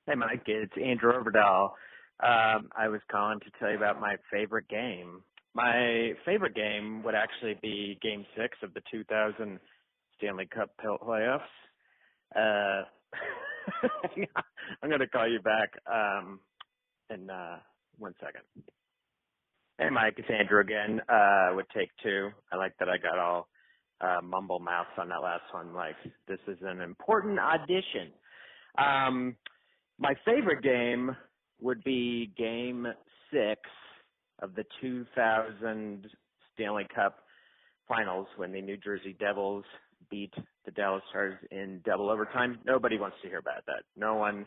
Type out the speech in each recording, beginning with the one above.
Hey, Mike, it's Andrew Overdahl. I was calling to tell you about my favorite game. My favorite game would actually be Game 6 of the 2000 Stanley Cup playoffs. Uh, I'm going to call you back in 1 second. Hey, Mike, it's Andrew again with Take Two. I like that I got all mumble mouths on that last one. Like, this is an important audition. My favorite game would be Game 6 of the 2000 Stanley Cup Finals when the New Jersey Devils beat the Dallas Stars in double overtime. Nobody wants to hear about that. No one,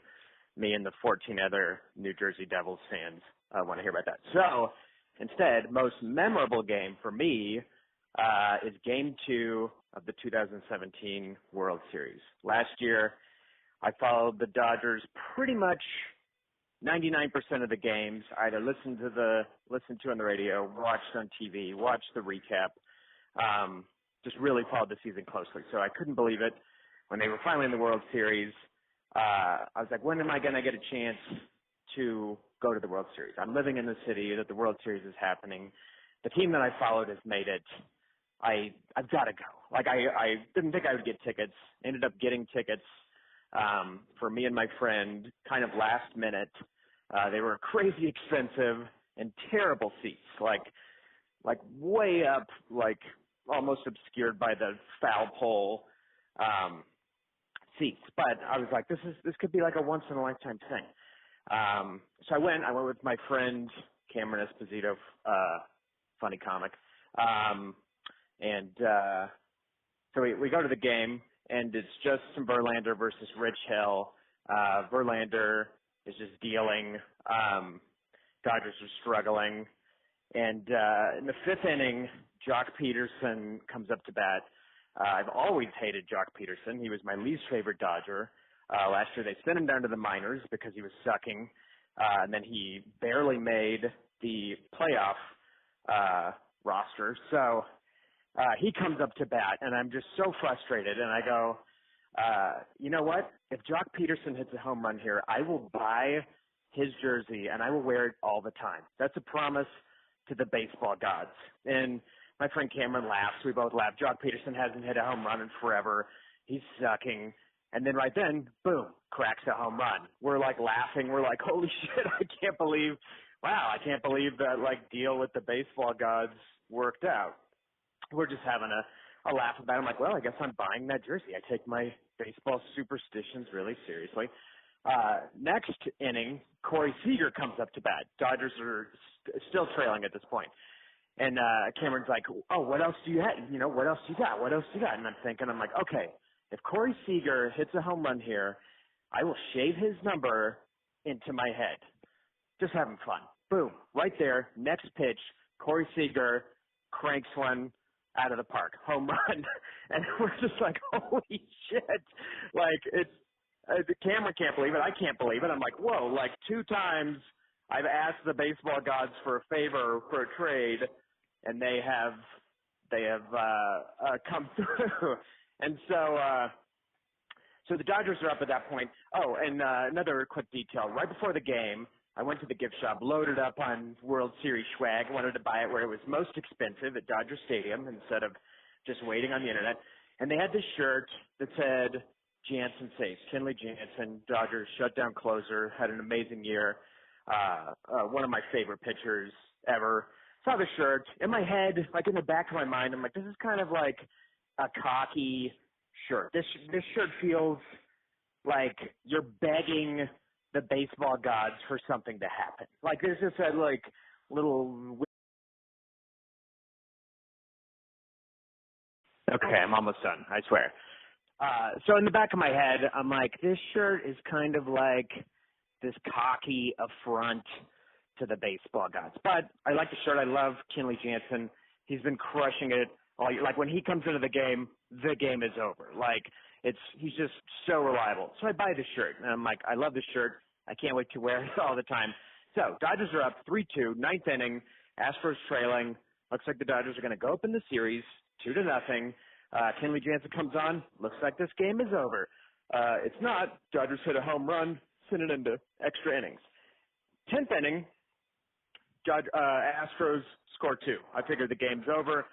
me and the 14 other New Jersey Devils fans, want to hear about that. So instead, most memorable game for me is Game 2 of the 2017 World Series. Last year, I followed the Dodgers pretty much 99% of the games. I either listened to on the radio, watched on TV, watched the recap, just really followed the season closely. So I couldn't believe it when they were finally in the World Series. I was like, when am I going to get a chance to go to the World Series? I'm living in the city that the World Series is happening. The team that I followed has made it. I've got to go. Like I didn't think I would get tickets. Ended up getting tickets. For me and my friend, kind of last minute. They were crazy expensive and terrible seats, like way up, like almost obscured by the foul pole seats. But I was like, this could be like a once in a lifetime thing. So I went with my friend Cameron Esposito, funny comic, and so we go to the game. And it's Justin Verlander versus Rich Hill. Verlander is just dealing. Dodgers are struggling. And in the fifth inning, Jock Peterson comes up to bat. I've always hated Jock Peterson. He was my least favorite Dodger. Last year they sent him down to the minors because he was sucking. And then he barely made the playoff roster. So he comes up to bat, and I'm just so frustrated. And I go, you know what? If Jock Peterson hits a home run here, I will buy his jersey, and I will wear it all the time. That's a promise to the baseball gods. And my friend Cameron laughs. We both laugh. Jock Peterson hasn't hit a home run in forever. He's sucking. And then right then, boom, cracks a home run. We're like laughing. We're like, holy shit, I can't believe that like deal with the baseball gods worked out. We're just having a laugh about it. I'm like, well, I guess I'm buying that jersey. I take my baseball superstitions really seriously. Next inning, Corey Seager comes up to bat. Dodgers are still trailing at this point. And Cameron's like, oh, what else do you have? You know, what else you got? What else you got? And I'm like, okay, if Corey Seager hits a home run here, I will shave his number into my head. Just having fun. Boom. Right there, next pitch, Corey Seager cranks one out of the park, home run. And we're just like, holy shit. Like, it's, the camera can't believe it. I can't believe it. I'm like, whoa, like 2 times I've asked the baseball gods for a favor, for a trade, and they have come through. And so the Dodgers are up at that point. Oh, and another quick detail. Right before the game, I went to the gift shop, loaded up on World Series swag, wanted to buy it where it was most expensive at Dodger Stadium instead of just waiting on the internet. And they had this shirt that said, Jansen safe. Kenley Jansen, Dodgers shutdown closer, had an amazing year. One of my favorite pitchers ever. Saw the shirt. In my head, like in the back of my mind, I'm like, this is kind of like a cocky shirt. This shirt feels like you're begging the baseball gods for something to happen. Like there's just a like little. Okay, I'm almost done. I swear. So in the back of my head, I'm like, this shirt is kind of like this cocky affront to the baseball gods. But I like the shirt. I love Kenley Jansen. He's been crushing it all year. Like when he comes into the game is over. Like he's just so reliable. So I buy the shirt, and I'm like, I love this shirt. I can't wait to wear it all the time. So Dodgers are up 3-2, ninth inning. Astros trailing. Looks like the Dodgers are going to go up in the series 2-0. Kenley Jansen comes on. Looks like this game is over. It's not. Dodgers hit a home run. send it into extra innings. 10th inning, Astros score 2. I figured the game's over.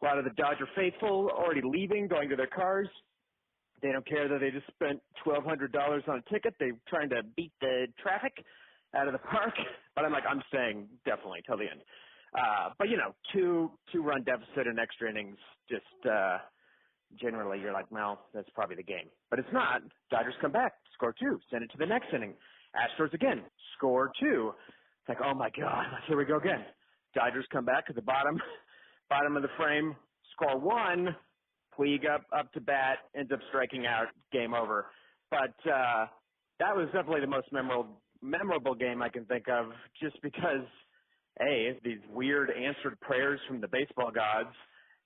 A lot of the Dodger faithful already leaving, going to their cars. They don't care that they just spent $1,200 on a ticket. They're trying to beat the traffic out of the park. But I'm like, I'm staying definitely till the end. But, you know, two-run deficit in extra innings, just generally you're like, well, that's probably the game. But it's not. Dodgers come back, score 2, send it to the next inning. Astros again, score 2. It's like, oh, my God, here we go again. Dodgers come back to the bottom of the frame, score 1. Puig up to bat, ends up striking out, game over. But that was definitely the most memorable game I can think of, just because, A, these weird answered prayers from the baseball gods,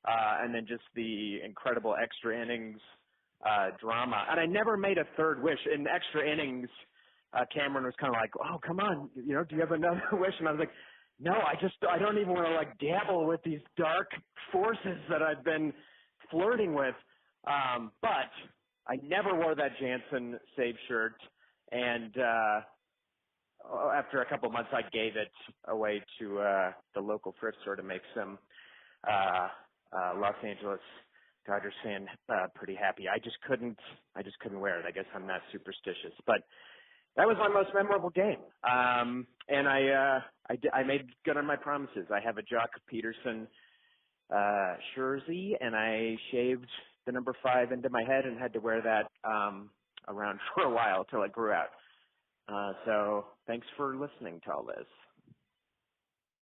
and then just the incredible extra innings drama. And I never made a third wish. In extra innings, Cameron was kind of like, oh, come on, you know, do you have another wish? And I was like, no, I don't even want to, like, dabble with these dark forces that I've been flirting with. But I never wore that Jansen save shirt. And after a couple of months, I gave it away to the local thrift store to make some Los Angeles Dodgers fan pretty happy. I just couldn't wear it. I guess I'm not superstitious, but that was my most memorable game. And I made good on my promises. I have a Jock Peterson jersey, and I shaved the number 5 into my head and had to wear that around for a while till it grew out. So thanks for listening to all this.